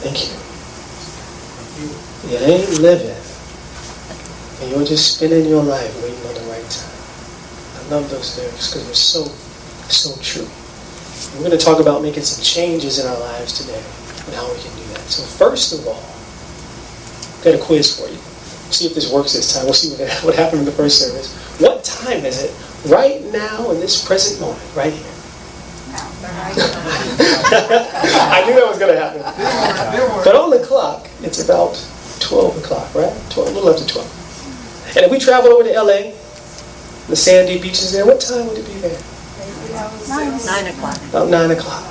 Thank you. You ain't living, and you're just spending your life waiting on the right time. I love those lyrics because they're so true. We're going to talk about making some changes in our lives today and how we can do that. So first of all, I've got a quiz for you. See if this works this time. We'll see what happened in the first service. What time is it right now in this present moment, right here? I knew that was going to happen. But on the clock, it's about 12 o'clock, right? 12, a little after 12. And if we traveled over to LA, the sandy beaches there, what time would it be there? 9 o'clock. About 9 o'clock.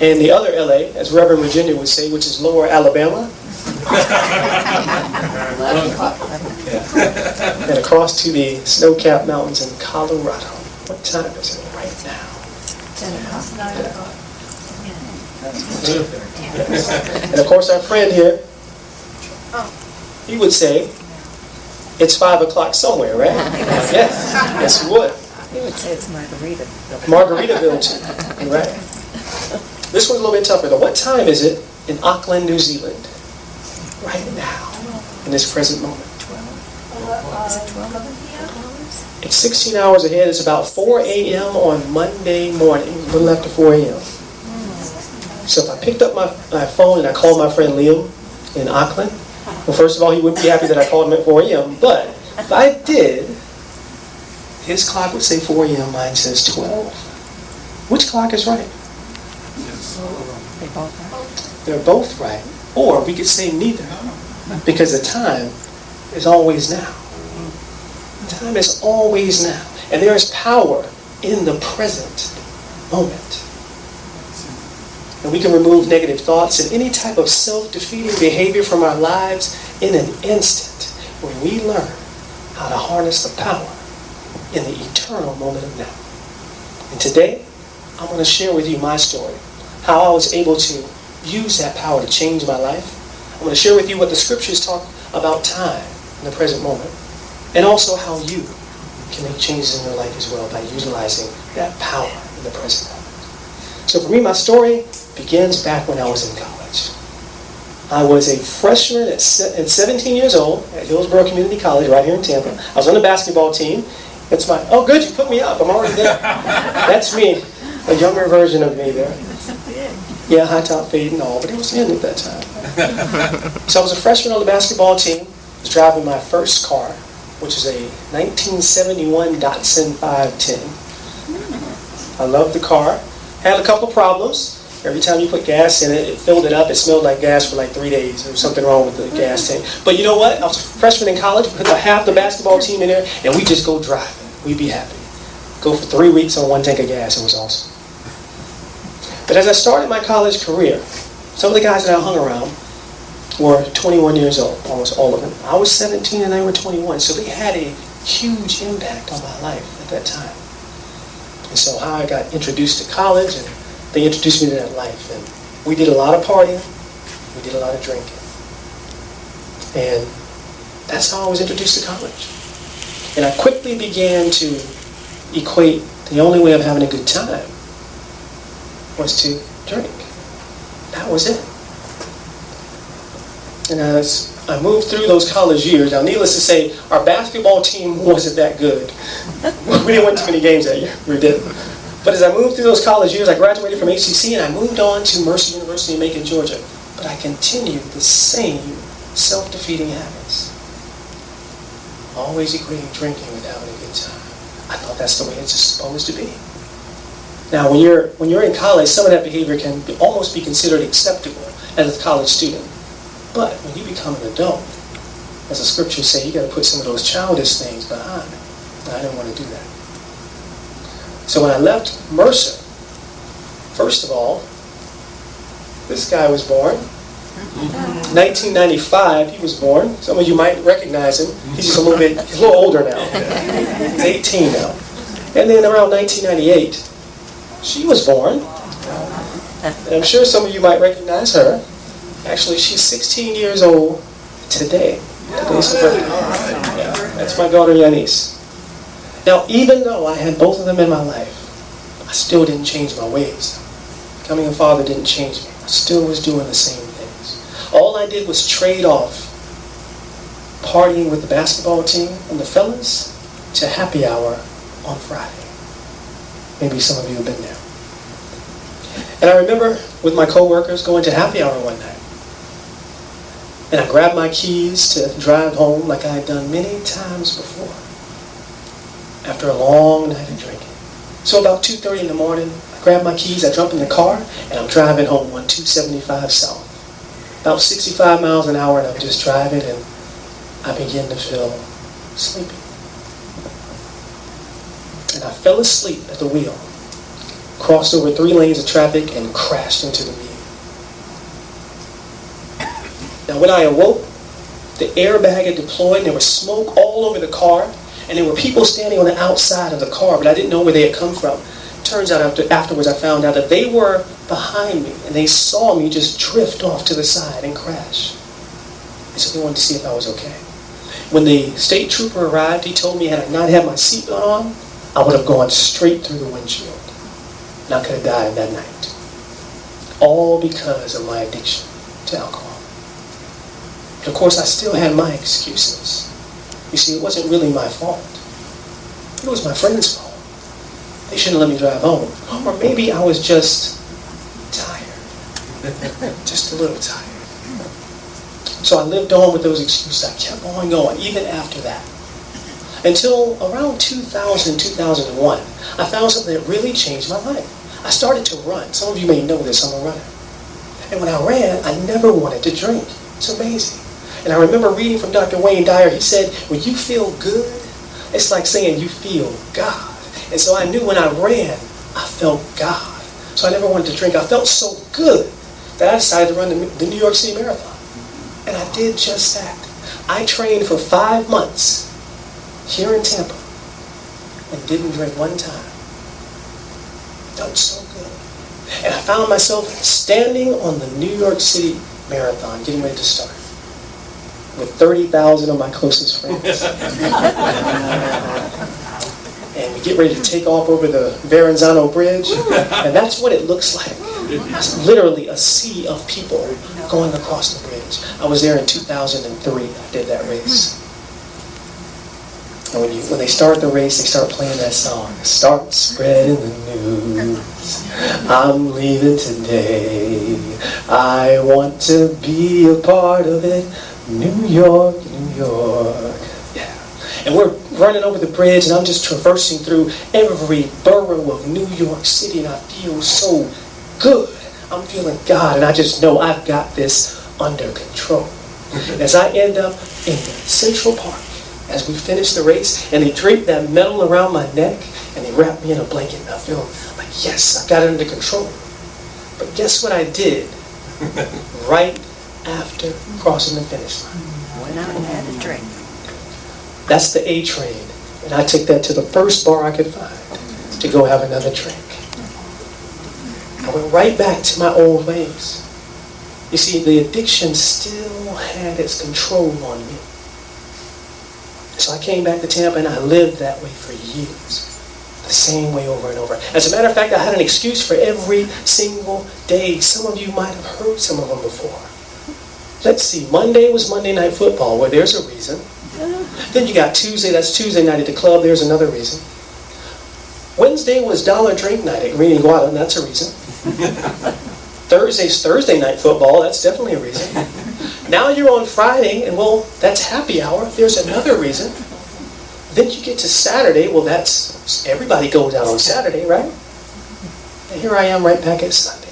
And the other LA, as Reverend Virginia would say, which is Lower Alabama, and across to the snow-capped mountains in Colorado. What time is it right now? 10 o'clock. 9 o'clock. And of course our friend here, he would say, it's 5 o'clock somewhere, right? Yes, he would. He would say it's Margaritaville. Margaritaville too, right? This one's a little bit tougher though. What time is it in Auckland, New Zealand? Right now, in this present moment. 12. Is it 12? It's 16 hours ahead. It's about 4 a.m. on Monday morning, a little after 4 a.m. So if I picked up my phone and I called my friend Liam in Auckland, well, first of all, he wouldn't be happy that I called him at 4 a.m. But if I did, his clock would say 4 a.m., mine says 12. Which clock is right? They're both right. Or we could say neither, because the time is always now. Time is always now. And there is power in the present moment. And we can remove negative thoughts and any type of self-defeating behavior from our lives in an instant when we learn how to harness the power in the eternal moment of now. And today, I'm going to share with you my story, how I was able to use that power to change my life. I'm going to share with you what the scriptures talk about time in the present moment, and also how you can make changes in your life as well by utilizing that power in the present moment. So for me, my story begins back when I was in college. I was a freshman at 17 years old at Hillsborough Community College right here in Tampa. I was on the basketball team. It's my, oh good, you put me up, I'm already there. That's me, a younger version of me there. Yeah, high top fade and all, but it was in at that time. So I was a freshman on the basketball team. I was driving my first car, which is a 1971 Datsun 510. I loved the car. Had a couple problems. Every time you put gas in it, it filled it up. It smelled like gas for like 3 days. There was something wrong with the gas tank. But you know what? I was a freshman in college. We put half the basketball team in there, and we just go driving. We'd be happy. Go for 3 weeks on 1 tank of gas. It was awesome. But as I started my college career, some of the guys that I hung around were 21 years old, almost all of them. I was 17 and they were 21, so they had a huge impact on my life at that time. And so how I got introduced to college, and they introduced me to that life. And we did a lot of partying, we did a lot of drinking. And that's how I was introduced to college. And I quickly began to equate the only way of having a good time was to drink. That was it. And as I moved through those college years, now needless to say, our basketball team wasn't that good. We didn't win too many games that year. We didn't. But as I moved through those college years, I graduated from HCC and I moved on to Mercer University in Macon, Georgia. But I continued the same self-defeating habits. Always equating drinking with having a good time. I thought that's the way it's supposed to be. Now, when you're in college, some of that behavior can almost be considered acceptable as a college student. But when you become an adult, as the scriptures say, you got to put some of those childish things behind. I didn't want to do that. So when I left Mercer, first of all, this guy was born. 1995, he was born. Some of you might recognize him. He's a little older now. He's 18 now. And then around 1998, she was born. And I'm sure some of you might recognize her. Actually, she's 16 years old today. Today's her birthday. Yeah, that's my daughter, Yanis. Now, even though I had both of them in my life, I still didn't change my ways. Becoming a father didn't change me. I still was doing the same thing. All I did was trade off partying with the basketball team and the fellas to happy hour on Friday. Maybe some of you have been there. And I remember with my coworkers going to happy hour one night. And I grabbed my keys to drive home like I had done many times before after a long night of drinking. So about 2:30 in the morning, I grab my keys, I jump in the car, and I'm driving home on 275 South. About 65 miles an hour, and I'm just driving, and I begin to feel sleepy. And I fell asleep at the wheel, crossed over 3 lanes of traffic, and crashed into the median. Now when I awoke, the airbag had deployed, and there was smoke all over the car, and there were people standing on the outside of the car, but I didn't know where they had come from. Turns out afterwards I found out that they were behind me, and they saw me just drift off to the side and crash. And so they wanted to see if I was okay. When the state trooper arrived, he told me had I not had my seatbelt on, I would have gone straight through the windshield. And I could have died that night. All because of my addiction to alcohol. But of course, I still had my excuses. You see, it wasn't really my fault. It was my friend's fault. They shouldn't let me drive home. Or maybe I was just tired. Just a little tired. So I lived on with those excuses. I kept on going, even after that. Until around 2000, 2001, I found something that really changed my life. I started to run. Some of you may know this, I'm a runner. And when I ran, I never wanted to drink. It's amazing. And I remember reading from Dr. Wayne Dyer, he said, when you feel good, it's like saying you feel God. And so I knew when I ran, I felt God. So I never wanted to drink. I felt so good that I decided to run the New York City Marathon. And I did just that. I trained for 5 months here in Tampa and didn't drink one time. Felt so good. And I found myself standing on the New York City Marathon, getting ready to start, with 30,000 of my closest friends. And we get ready to take off over the Verrazano Bridge, and that's what it looks like. It's literally a sea of people going across the bridge. I was there in 2003. I did that race. And when they start the race, they start playing that song. Start spreading the news. I'm leaving today. I want to be a part of it. New York, New York. Yeah. And we're running over the bridge, and I'm just traversing through every borough of New York City, and I feel so good. I'm feeling God, and I just know I've got this under control. As I end up in Central Park, as we finish the race, and they drape that medal around my neck, and they wrap me in a blanket, and I feel like, yes, I got it under control. But guess what I did right after crossing the finish line? Went out and had a drink. That's the A train, and I took that to the first bar I could find to go have another drink. I went right back to my old ways. You see, the addiction still had its control on me. So I came back to Tampa and I lived that way for years. The same way over and over. As a matter of fact, I had an excuse for every single day. Some of you might have heard some of them before. Let's see, Monday was Monday Night Football. Well, there's a reason. Then you got Tuesday, that's Tuesday night at the club. There's another reason. Wednesday was Dollar Drink Night at Green Iguana, and that's a reason. Thursday's Thursday Night Football. That's definitely a reason. Now you're on Friday, and well, that's happy hour. There's another reason. Then you get to Saturday. Well, that's everybody goes out on Saturday, right? And here I am right back at Sunday.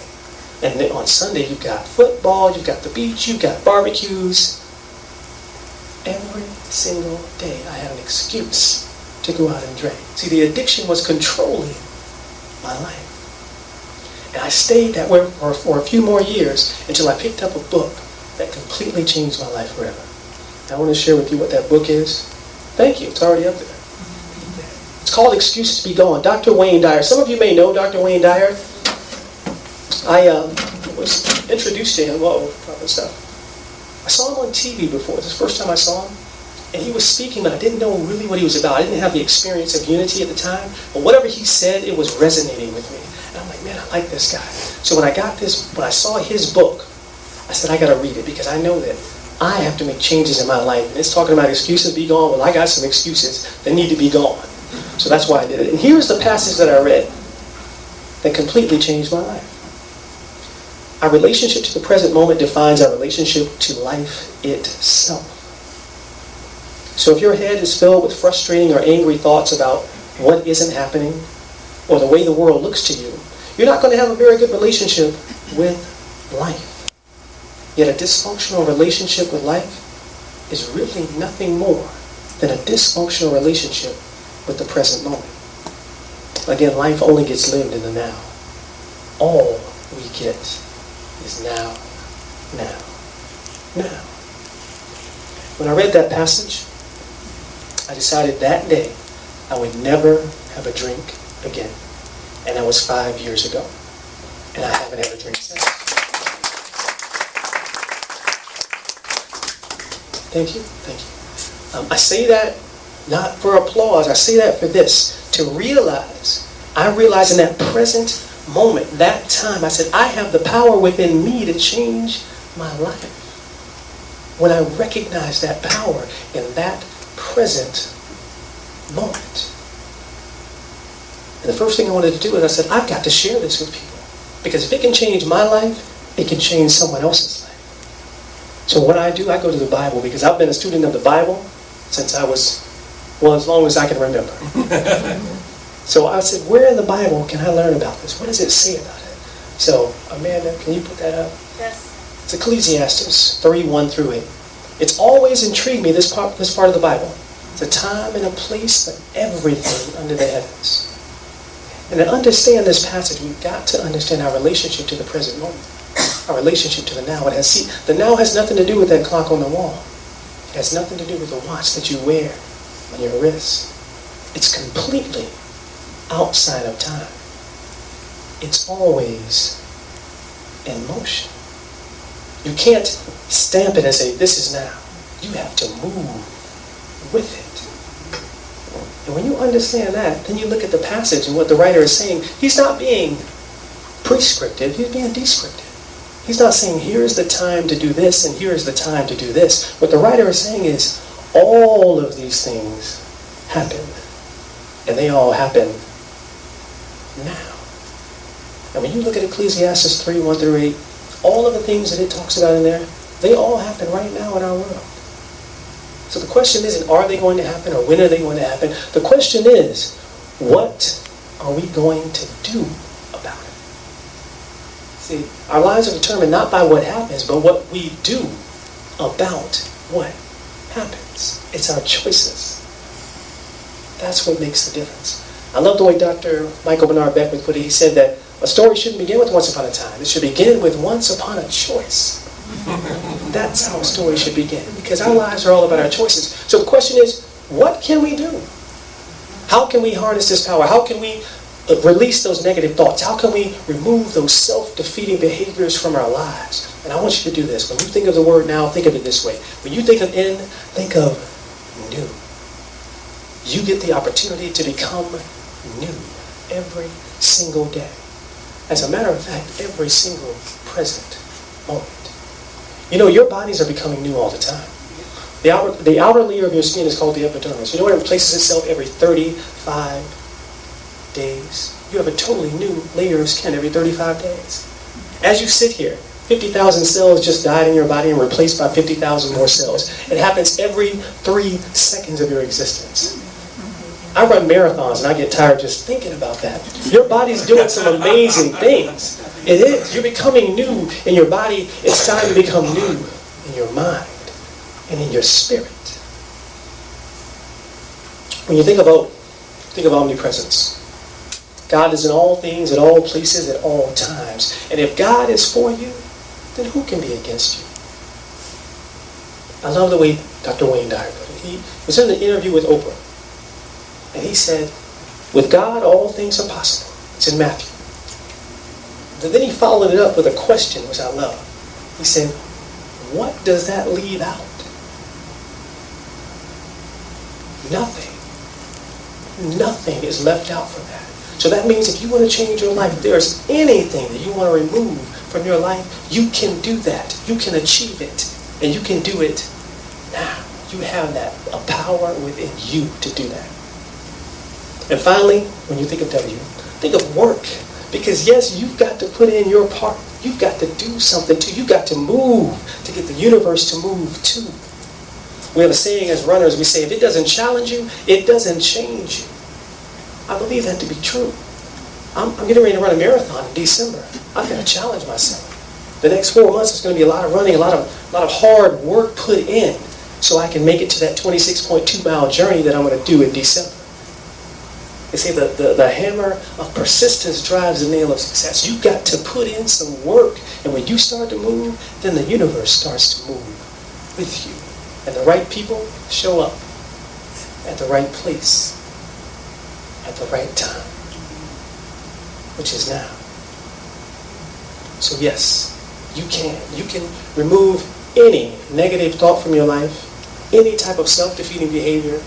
And then on Sunday, you've got football, you've got the beach, you've got barbecues. Every single day, I had an excuse to go out and drink. See, the addiction was controlling my life. And I stayed that way for a few more years until I picked up a book that completely changed my life forever. I want to share with you what that book is. Thank you. It's already up there. It's called Excuses to Be Gone. Dr. Wayne Dyer. Some of you may know Dr. Wayne Dyer. I was introduced to him. Whoa, probably stuff. I saw him on TV before. This is the first time I saw him. And he was speaking, but I didn't know really what he was about. I didn't have the experience of unity at the time. But whatever he said, it was resonating with me. And I'm like, man, I like this guy. So when I saw his book, I said, I got to read it because I know that I have to make changes in my life. And it's talking about excuses be gone. Well, I got some excuses that need to be gone. So that's why I did it. And here's the passage that I read that completely changed my life. Our relationship to the present moment defines our relationship to life itself. So if your head is filled with frustrating or angry thoughts about what isn't happening or the way the world looks to you, you're not going to have a very good relationship with life. Yet a dysfunctional relationship with life is really nothing more than a dysfunctional relationship with the present moment. Again, life only gets lived in the now. All we get is now, now, now. When I read that passage, I decided that day I would never have a drink again. And that was 5 years ago. And I haven't had a drink since. Thank you. Thank you. I say that not for applause. I say that for this. To realize, I realize in that present moment, that time, I said, I have the power within me to change my life. When I recognize that power in that present moment. And the first thing I wanted to do is I said, I've got to share this with people. Because if it can change my life, it can change someone else's life. So what I do, I go to the Bible because I've been a student of the Bible since I was, well, as long as I can remember. So I said, where in the Bible can I learn about this? What does it say about it? So, Amanda, can you put that up? Yes. It's Ecclesiastes 3:1-8. It's always intrigued me, this part of the Bible. It's a time and a place for everything under the heavens. And to understand this passage, we've got to understand our relationship to the present moment. Our relationship to the now. The now has nothing to do with that clock on the wall. It has nothing to do with the watch that you wear on your wrist. It's completely outside of time. It's always in motion. You can't stamp it and say, this is now. You have to move with it. And when you understand that, then you look at the passage and what the writer is saying. He's not being prescriptive, he's being descriptive. He's not saying, here's the time to do this and here's the time to do this. What the writer is saying is, all of these things happen. And they all happen now. And when you look at Ecclesiastes 3:1-8, all of the things that it talks about in there, they all happen right now in our world. So the question isn't, are they going to happen or when are they going to happen? The question is, what are we going to do about it? See, our lives are determined not by what happens, but what we do about what happens. It's our choices. That's what makes the difference. I love the way Dr. Michael Bernard Beckman put it. He said that a story shouldn't begin with once upon a time. It should begin with once upon a choice. That's how a story should begin, because our lives are all about our choices. So the question is, what can we do? How can we harness this power? How can we release those negative thoughts? How can we remove those self-defeating behaviors from our lives? And I want you to do this. When you think of the word now, think of it this way. When you think of in, think of new. You get the opportunity to become new every single day. As a matter of fact, every single present moment. You know, your bodies are becoming new all the time. The outer layer of your skin is called the epidermis. You know where it replaces itself every 35 days? You have a totally new layer of skin every 35 days. As you sit here, 50,000 cells just died in your body and replaced by 50,000 more cells. It happens every 3 seconds of your existence. I run marathons and I get tired just thinking about that. Your body's doing some amazing things. It is. You're becoming new in your body. It's time to become new in your mind and in your spirit. When you think of omnipresence. God is in all things, at all places, at all times. And if God is for you, then who can be against you? I love the way Dr. Wayne Dyer put it. He was in an interview with Oprah. And he said, with God, all things are possible. It's in Matthew. But then he followed it up with a question, which I love. He said, what does that leave out? Nothing. Nothing is left out from that. So that means if you want to change your life, if there's anything that you want to remove from your life, you can do that. You can achieve it. And you can do it now. You have that a power within you to do that. And finally, when you think of W, think of work. Because yes, you've got to put in your part. You've got to do something too. You've got to move to get the universe to move too. We have a saying as runners, we say, if it doesn't challenge you, it doesn't change you. I believe that to be true. I'm getting ready to run a marathon in December. I've got to challenge myself. The next 4 months is going to be a lot of running, a lot of hard work put in so I can make it to that 26.2 mile journey that I'm going to do in December. They say the hammer of persistence drives the nail of success. You've got to put in some work. And when you start to move, then the universe starts to move with you. And the right people show up at the right place at the right time, which is now. So yes, you can. You can remove any negative thought from your life, any type of self-defeating behavior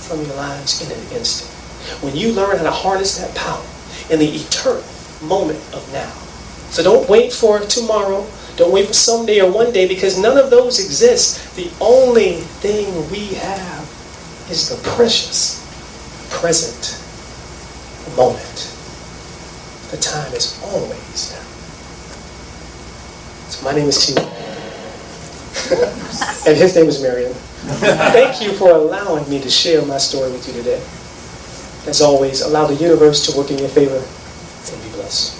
from your lives in an instant. When you learn how to harness that power in the eternal moment of now. So don't wait for tomorrow. Don't wait for someday or one day, because none of those exist. The only thing we have is the precious present moment. The time is always now. So my name is T. And his name is Marion. Thank you for allowing me to share my story with you today. As always, allow the universe to work in your favor and be blessed.